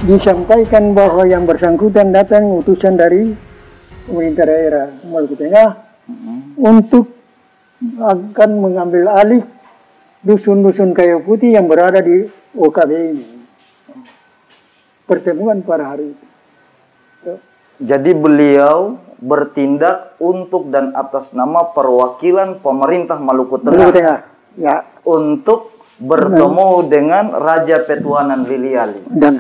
disampaikan bahwa yang bersangkutan datang utusan dari pemerintah daerah Maluku Tengah untuk akan mengambil alih dusun-dusun kayu putih yang berada di OKB ini. Pertemuan pada hari itu. Jadi beliau bertindak untuk dan atas nama perwakilan pemerintah Maluku Tengah, Maluku Tengah. Ya. Untuk bertemu dengan Raja Petuanan Liliali Dan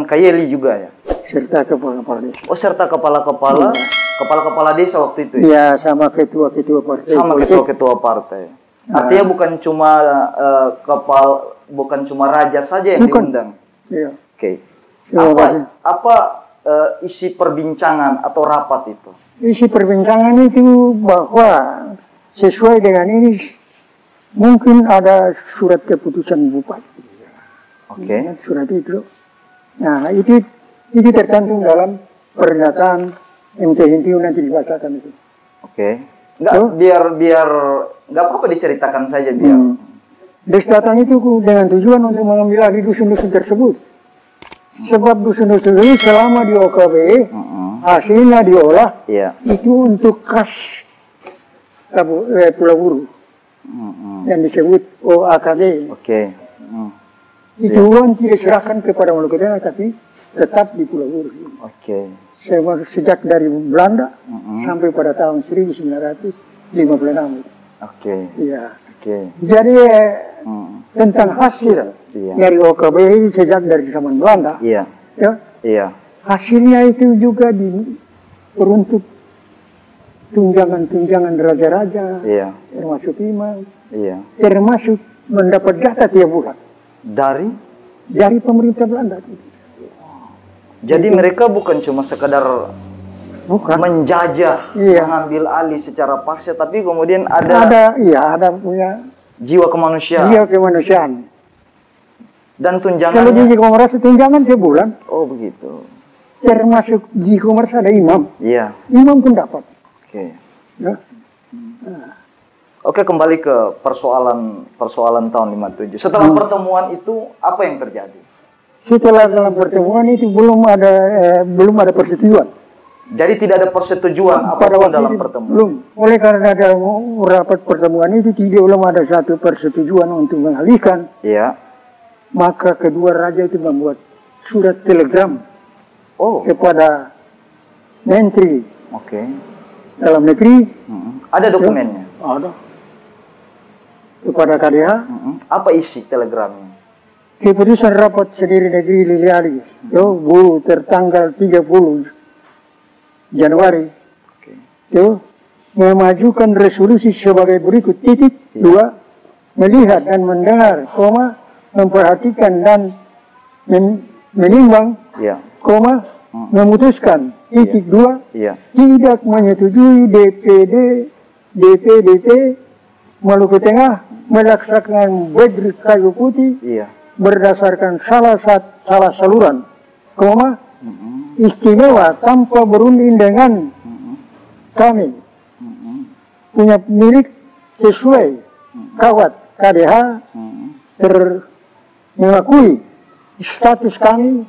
Kayeli juga ya, serta kepala-kepala desa. oh serta kepala-kepala desa waktu itu ya, sama ketua-ketua partai, sama ketua-ketua partai. Artinya bukan cuma raja saja yang diundang. Iya. Oke. Apa isi perbincangan atau rapat itu? Isi perbincangan itu bahwa sesuai dengan ini mungkin ada surat keputusan bupati. Oke. Surat itu. Nah, itu tercantum dalam pernyataan MT Hintio nanti dibacakan itu. Oke. Biar nggak apa-apa diceritakan saja biar. Des datang itu dengan tujuan untuk mengambil alih dusun-dusun tersebut. Sebab dusun-dusun ini selama di OKB hasilnya diolah itu untuk kas Pulau Buru. Yang disebut OAKB. Oke. Itu uang tidak diserahkan kepada Maluku Tengah, tapi tetap di Pulau Buru. Oke. Sejak dari Belanda sampai pada tahun 1956. Oke. Iya. Oke. Jadi tentang hasil dari OKB ini sejak dari zaman Belanda. Iya. Ya. Iya. Hasilnya itu juga peruntuk tunjangan-tunjangan raja-raja, termasuk imam, termasuk mendapat jatah tiap bulan dari pemerintah Belanda. Jadi mereka bukan cuma sekedar menjajah, mengambil alih secara paksa, tapi kemudian ada punya jiwa kemanusiaan. Jiwa kemanusiaan. Dan tunjangannya. Kalau di Komersa tunjangan tiap bulan. Oh begitu. Termasuk di Komersa ada imam. Iya. Imam pun dapat. Oke. Ya. Oke, kembali ke persoalan tahun 57. Setelah pertemuan itu apa yang terjadi? Setelah dalam pertemuan itu belum ada persetujuan. Jadi tidak ada persetujuan apapun dalam pertemuan. Belum. Oleh karena dalam rapat pertemuan itu belum ada satu persetujuan untuk mengalihkan. Iya. Maka kedua raja itu membuat surat telegram kepada Menteri Dalam Negeri. Ada dokumennya? Ada. Kepada KDH. Apa isi telegramnya? Keputusan rapat sendiri negeri Liliali tertanggal 30 Januari memajukan resolusi sebagai berikut. Dua, melihat dan mendengar, memperhatikan dan menimbang, memutuskan. Dua, tidak menyetujui DPDP Maluku Tengah melaksanakan Badri Kayu Putih berdasarkan salah saluran, istimewa tanpa berunding dengan kami, punya milik sesuai kawat KDH, mengakui status kami,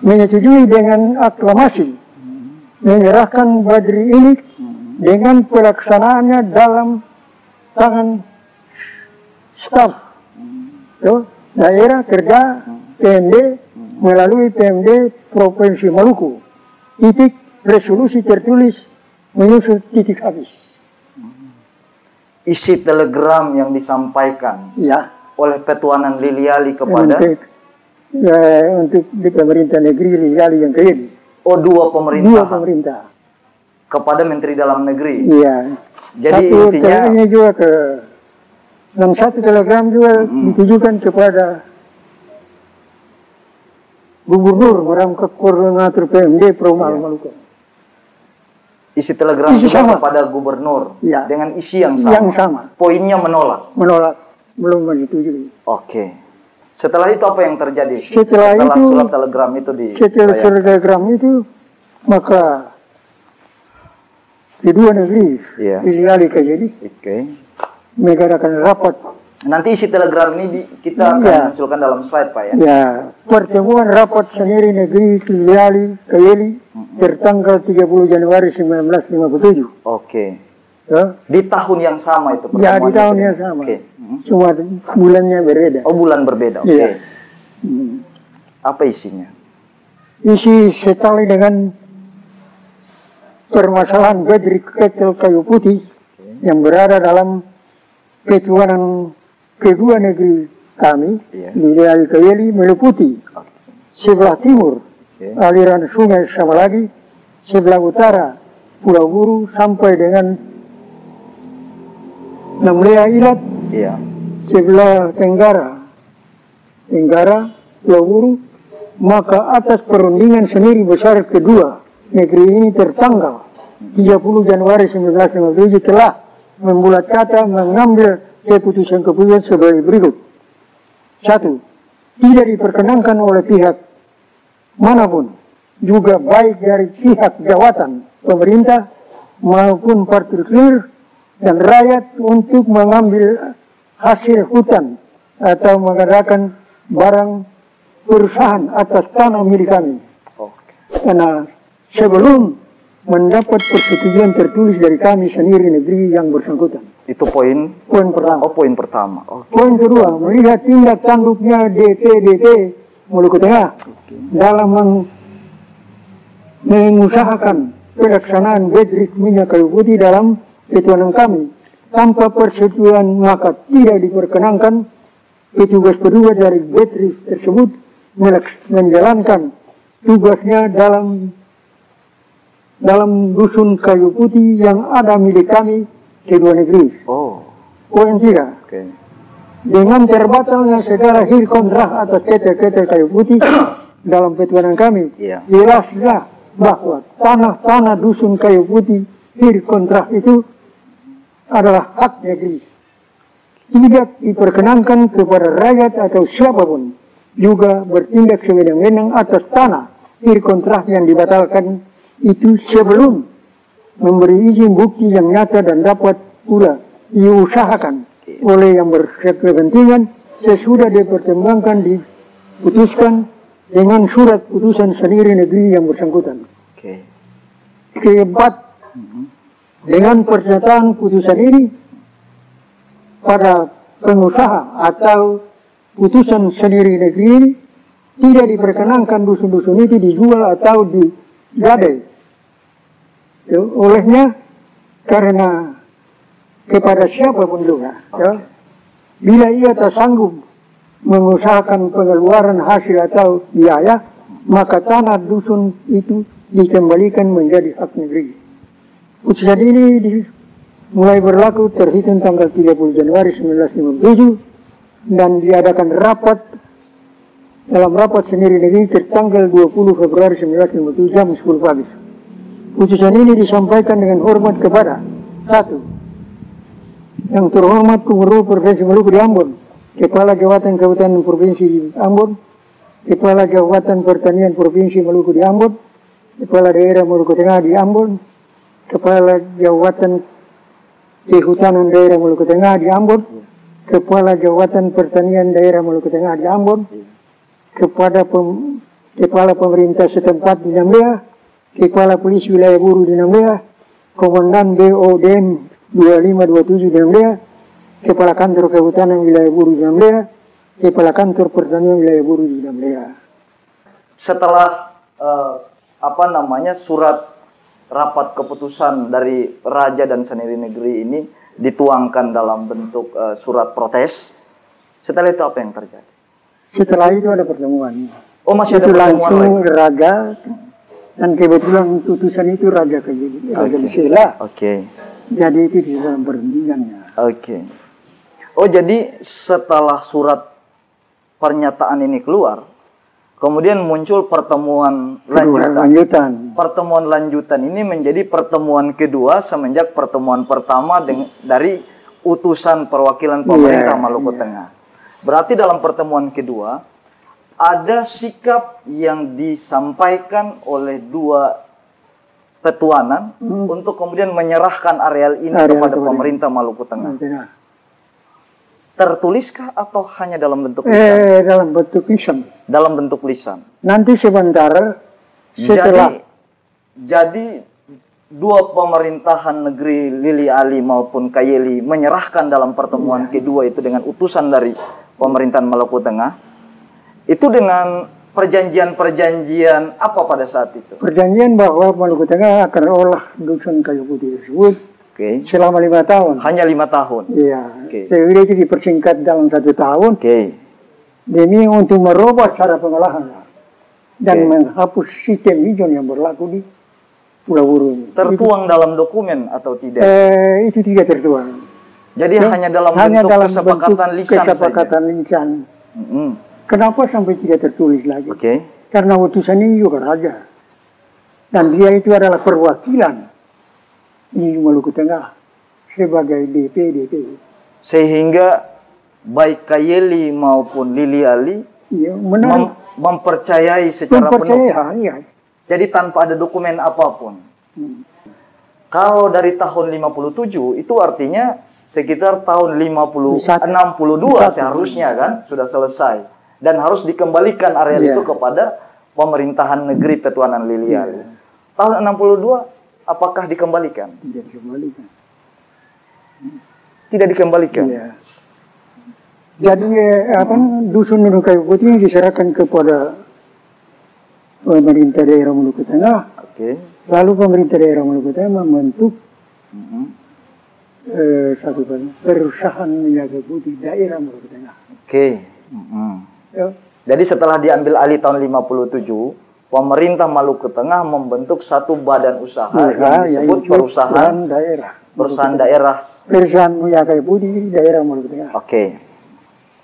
menyetujui dengan aklamasi, menyerahkan Badri ini dengan pelaksanaannya dalam tangan staf daerah kerja PMD melalui PMD Provinsi Maluku. Resolusi tertulis menyusul titik habis. Isi telegram yang disampaikan oleh Petuanan Liliali kepada untuk di pemerintah negeri Liliali yang kecil. Oh, dua pemerintah kepada Menteri Dalam Negeri. Iya. Jadi intinya ini juga satu telegram juga ditujukan kepada Gubernur merangkap koordinator PMD Promal Maluku. Isi telegram juga kepada Gubernur dengan isi yang sama. Poinnya menolak. Belum menyetujui. Oke. Setelah itu apa yang terjadi? Setelah itu surat telegram itu setelah surat telegram itu maka kedua negeri Liliali jadi mengadakan rapat Nanti isi telegram ini kita akan munculkan dalam slide, Pak ya. Ya, pertemuan rapat Seniri Negeri Kayeli tertanggal 30 Januari 1957. Oke. Ya. Di tahun yang sama itu pertemuan. Ya, di tahun yang sama. Oke. Cuma bulannya berbeda. Oh, bulan berbeda. Oke. Ya. Apa isinya? Isi setali dengan permasalahan Bedrik Ketel Kayu Putih yang berada dalam ketuanan kedua negeri kami di daerah Kayeli meliputi sebelah timur aliran sungai Samalagi, sebelah utara Pulau Buru sampai dengan Namlea Ilat, sebelah tenggara Pulau Buru. Maka atas perundingan sendiri besar kedua negeri ini tertanggal 30 Januari 1957 telah membuat kata mengambil keputusan-keputusan sebagai berikut. 1. Tidak diperkenankan oleh pihak manapun, juga baik dari pihak jawatan pemerintah maupun partikular dan rakyat untuk mengambil hasil hutan atau mengadakan barang perusahaan atas tanah milik kami. Karena sebelum mendapat persetujuan tertulis dari kami sendiri negeri yang bersangkutan. Itu poin pertama. Oh, poin pertama. Poin kedua, melihat tindak tanduknya DPDP Maluku Tengah dalam mengusahakan pelaksanaan Bedrik minyak kayu putih dalam ketuanan kami tanpa persetujuan, maka tidak diperkenankan petugas dari Bedrik tersebut menjalankan tugasnya dalam dusun kayu putih yang ada milik kami kedua negeri. Poin 3. Dengan terbatalnya segala hil kontrak atas ketel-ketel kayu putih dalam petuanan kami, jelaslah bahwa tanah-tanah dusun kayu putih hil kontrak itu adalah hak negeri. Tidak diperkenankan kepada rakyat atau siapapun juga bertindak sewenang-wenang atas tanah hil kontrak yang dibatalkan itu sebelum memberi izin bukti yang nyata dan dapat pula diusahakan oleh yang berkepentingan sesudah dipertimbangkan diputuskan dengan surat putusan sendiri negeri yang bersangkutan. Keempat, dengan pernyataan putusan ini pada pengusaha atau putusan sendiri negeri ini tidak diperkenankan dusun-dusun itu dijual atau digadai. Olehnya karena kepada siapapun juga, bila ia tak sanggup mengusahakan pengeluaran hasil atau biaya, maka tanah dusun itu dikembalikan menjadi hak negeri. Putusan ini mulai berlaku terhitung tanggal 30 Januari 1957 dan diadakan dalam rapat sendiri negeri tertanggal 20 Februari 1957 jam 10 pagi. Putusan ini disampaikan dengan hormat kepada 1. Yang terhormat Gubernur Provinsi Maluku di Ambon, Kepala Jabatan Kehutanan Provinsi Ambon, Kepala Jabatan Pertanian Provinsi Maluku di Ambon, Kepala Daerah Maluku Tengah di Ambon, Kepala Jabatan Kehutanan Daerah Maluku Tengah di Ambon, Kepala Jabatan Pertanian Daerah Maluku Tengah di Ambon, kepada Kepala Pemerintah setempat di Namlea, Kepala Polisi Wilayah Buru di Namlea, Komandan BODM 2527 di Namlea, Kepala Kantor Kehutanan Wilayah Buru di Namlea, Kepala Kantor Pertanian Wilayah Buru di Namlea. Setelah surat rapat keputusan dari Raja dan Seniri Negeri ini dituangkan dalam bentuk surat protes, setelah itu apa yang terjadi? Setelah itu ada pertemuan. Oh, masih ada pertemuan langsung Raja, dan kebetulan putusan itu Raja Bisela. Jadi itu di dalam perundingannya. Oh, jadi setelah surat pernyataan ini keluar, kemudian muncul pertemuan lanjutan. Pertemuan lanjutan ini menjadi pertemuan kedua semenjak pertemuan pertama dari utusan perwakilan pemerintah Maluku Tengah. Berarti dalam pertemuan kedua ada sikap yang disampaikan oleh dua ketuanan untuk kemudian menyerahkan areal ini kepada pemerintah Maluku Tengah. tertuliskah atau hanya dalam bentuk lisan? Dalam bentuk lisan. Dalam bentuk lisan. Nanti sebentar setelah. Jadi dua pemerintahan negeri Lili Ali maupun Kayeli menyerahkan dalam pertemuan kedua itu dengan utusan dari pemerintahan Maluku Tengah. Itu dengan perjanjian-perjanjian apa pada saat itu? Perjanjian bahwa Maluku Tengah akan olah dusun kayu putih tersebut selama 5 tahun. Hanya 5 tahun? Iya. Sehingga itu dipersingkat dalam 1 tahun. Demi untuk merubah cara pengolahan dan menghapus sistem hijau yang berlaku di Pulau Buru ini. Tertuang dalam dokumen atau tidak? Itu tidak tertuang. Jadi hanya dalam bentuk kesepakatan lisan lisan. Kenapa sampai tidak tertulis lagi? Karena utusan ini juga raja. Dan dia itu adalah perwakilan di Maluku Tengah sebagai DP. Sehingga baik Kayeli maupun Lili Ali mempercayai secara penuh. Iya. Jadi tanpa ada dokumen apapun. Kalau dari tahun 57 itu artinya sekitar tahun 62 seharusnya kan sudah selesai dan harus dikembalikan area itu kepada pemerintahan negeri Tetuanan Lili Ali. Tahun 62 apakah dikembalikan? Tidak dikembalikan. Tidak dikembalikan. Iya. Jadi dusun kayu putih ini diserahkan kepada pemerintah daerah Maluku Tengah. Lalu pemerintah daerah Maluku Tengah membentuk satu perusahaan minyak putih daerah Maluku Tengah. Jadi setelah diambil alih tahun 57, pemerintah Maluku Tengah membentuk satu badan usaha yang disebut perusahaan daerah. Perusahaan minyak putih daerah Maluku Tengah.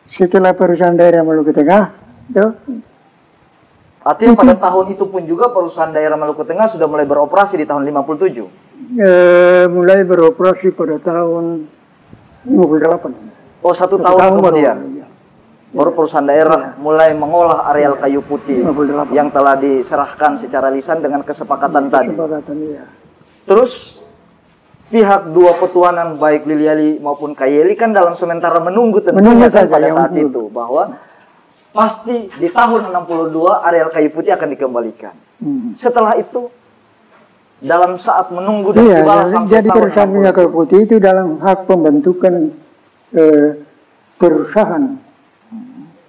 Setelah perusahaan daerah Maluku Tengah, artinya pada tahun itu pun juga perusahaan daerah Maluku Tengah sudah mulai beroperasi di tahun 57? Mulai beroperasi pada tahun 58. Oh, 1 tahun kemudian? Baru perusahaan daerah mulai mengolah areal kayu putih yang telah diserahkan secara lisan dengan kesepakatan tadi. Terus pihak dua petuanan baik Lili Ali maupun Kayeli kan dalam sementara menunggu tentunya kan pada saat itu bahwa pasti di tahun 62 areal kayu putih akan dikembalikan. Setelah itu dalam saat menunggu dan dibalas sampai jadi perusahaan minyak kayu putih itu dalam hak pembentukan perusahaan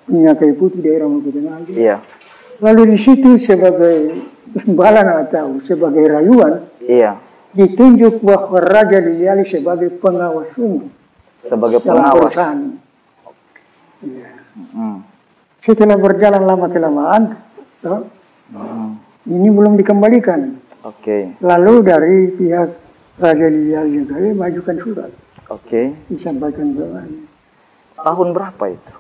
minyak kayu putih daerah Maluku Tengah. Lalu di situ sebagai imbalan atau sebagai rayuan ditunjuk bahwa Raja Lili Ali sebagai pengawas umum. Sebagai pengawas. Setelah berjalan lama kelamaan, ini belum dikembalikan. Lalu dari pihak Raja Lili Ali juga majukan surat. Disampaikan ke tahun berapa itu?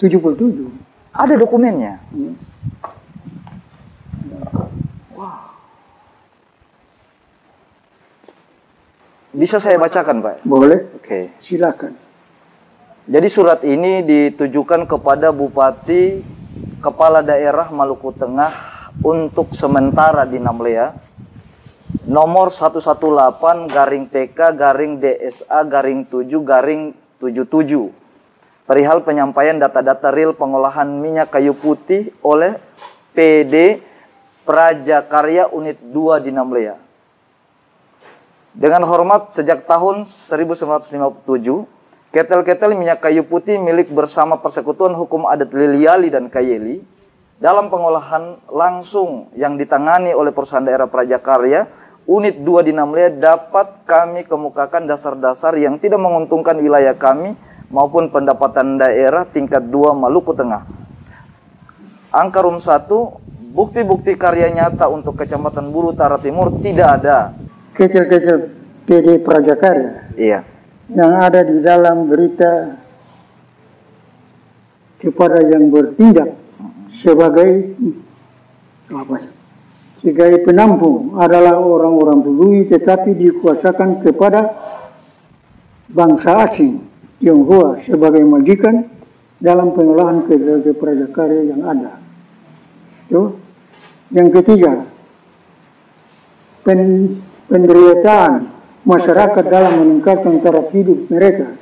77. Ada dokumennya. Bisa saya bacakan, Pak? Boleh. Silakan. Jadi surat ini ditujukan kepada Bupati Kepala Daerah Maluku Tengah untuk sementara di Namlea, nomor 118-PK-DSA-7-77, perihal penyampaian data-data real pengolahan minyak kayu putih oleh PD Prajakarya Unit 2 di Namlea. Dengan hormat, sejak tahun 1957, ketel-ketel minyak kayu putih milik bersama Persekutuan Hukum Adat Lili Ali dan Kayeli dalam pengolahan langsung yang ditangani oleh perusahaan daerah Prajakarya Unit 2 di Namlea dapat kami kemukakan dasar-dasar yang tidak menguntungkan wilayah kami maupun pendapatan daerah tingkat 2 Maluku Tengah. Angka rum 1, bukti-bukti karya nyata untuk Kecamatan Buru Utara Timur tidak ada. Kecil-kecil PD Prajakarya yang ada di dalam berita kepada yang bertindak sebagai penampung adalah orang-orang Bului tetapi dikuasakan kepada bangsa asing Tionghoa sebagai majikan dalam pengolahan kecil-kecil Prajakarya yang ada. Yang ketiga, penderitaan masyarakat dalam meningkatkan taraf hidup mereka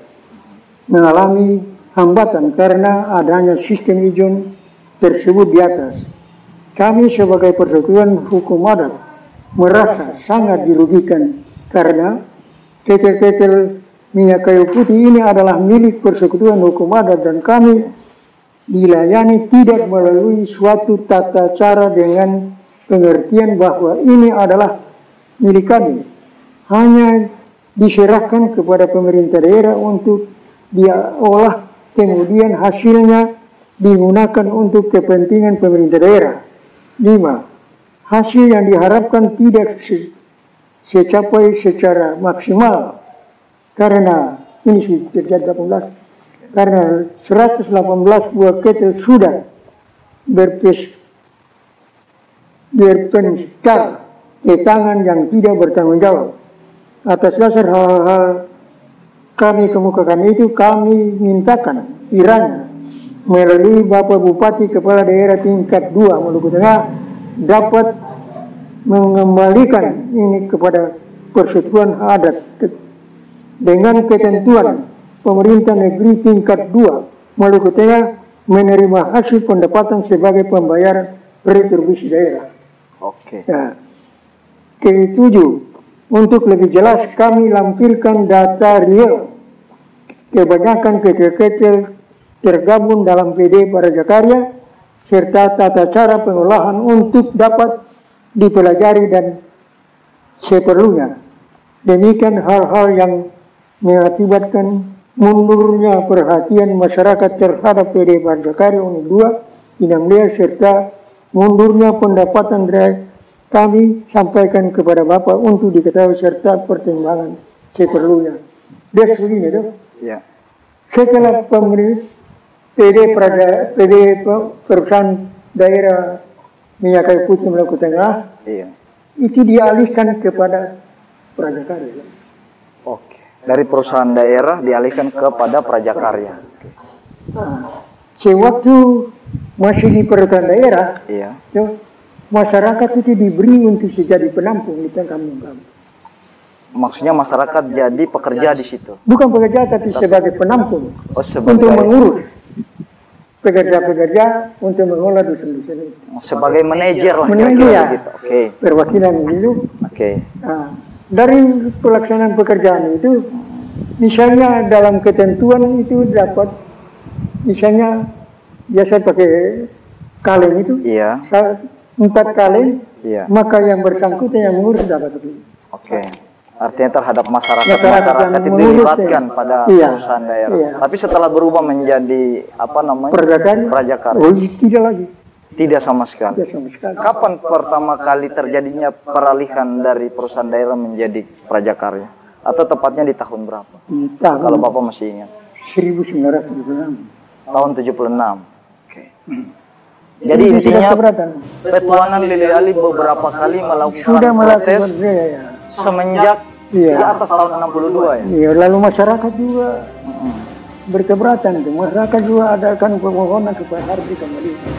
mengalami hambatan karena adanya sistem ijon tersebut di atas. Kami sebagai persekutuan hukum adat merasa sangat dirugikan karena ketel-ketel minyak kayu putih ini adalah milik persekutuan hukum adat dan kami dilayani tidak melalui suatu tata cara dengan pengertian bahwa ini adalah milik kami. Hanya diserahkan kepada pemerintah daerah untuk dia olah, kemudian hasilnya digunakan untuk kepentingan pemerintah daerah. 5. Hasil yang diharapkan tidak tercapai secara maksimal karena ini sudah terjadi 18 karena 118 buah ketel sudah berpencar ke tangan yang tidak bertanggung jawab. Atas dasar hal-hal kami kemukakan itu, kami mintakan kiranya melalui Bapak Bupati Kepala Daerah tingkat 2 Maluku Tengah dapat mengembalikan ini kepada persekutuan adat dengan ketentuan pemerintah negeri tingkat 2 Maluku Tengah menerima hasil pendapatan sebagai pembayaran retribusi daerah. Oke. Nah, ke-7, untuk lebih jelas kami lampirkan data real kebanyakan ketel-ketel tergabung dalam PD Prajakarya serta tata cara pengolahan untuk dapat dipelajari dan seperlunya. Demikian hal-hal yang mengakibatkan mundurnya perhatian masyarakat terhadap PD Prajakarya Unit 2 Inamlia serta mundurnya pendapatan dari kami sampaikan kepada Bapak untuk diketahui serta pertimbangan seperlunya. Dia begini dong. Ya. Setelah PD perusahaan daerah minyak kayu putih Maluku Tengah, Iya. itu dialihkan kepada Prajakarya. Oke. Dari perusahaan daerah dialihkan kepada Prajakarya. Nah, sewaktu masih di perusahaan daerah, Iya. masyarakat itu diberi untuk jadi penampung di kampung-kampung. Maksudnya masyarakat jadi pekerja di situ. Bukan pekerja tapi sebagai penampung. Oh, sebagai untuk mengurus pekerja-pekerja untuk mengolah dusun-dusun itu. sebagai manajer lah Manajer, kira-kira ya. gitu. Oke. Perwakilan itu. Oke. Nah, dari pelaksanaan pekerjaan itu, misalnya dalam ketentuan itu dapat, misalnya biasa pakai kaleng itu, Iya. 4 kaleng, Iya. maka yang bersangkutan yang mengurus dapat itu. Oke. Artinya terhadap masyarakat Masyarakat yang itu mengurus, dilibatkan ya. pada Iya. perusahaan daerah. Iya. Tapi setelah berubah menjadi apa namanya? Prajakarya. Oh, tidak lagi. Tidak sama sekali. Tidak sama sekali. Kapan pertama kali terjadinya peralihan dari perusahaan daerah menjadi Prajakarya? Atau tepatnya di tahun berapa? Di tahun Kalau Bapak masih ingat. 1976. Tahun 76. Oke. Jadi Itu tidak intinya keberatan. Petuanan Lili Ali beberapa kali melakukan Sudah protes melakukan ya. semenjak Iya. di atas tahun 62 ya. Iya, lalu masyarakat juga berkeberatan. Masyarakat juga adakan permohonan supaya harus dikembalikan.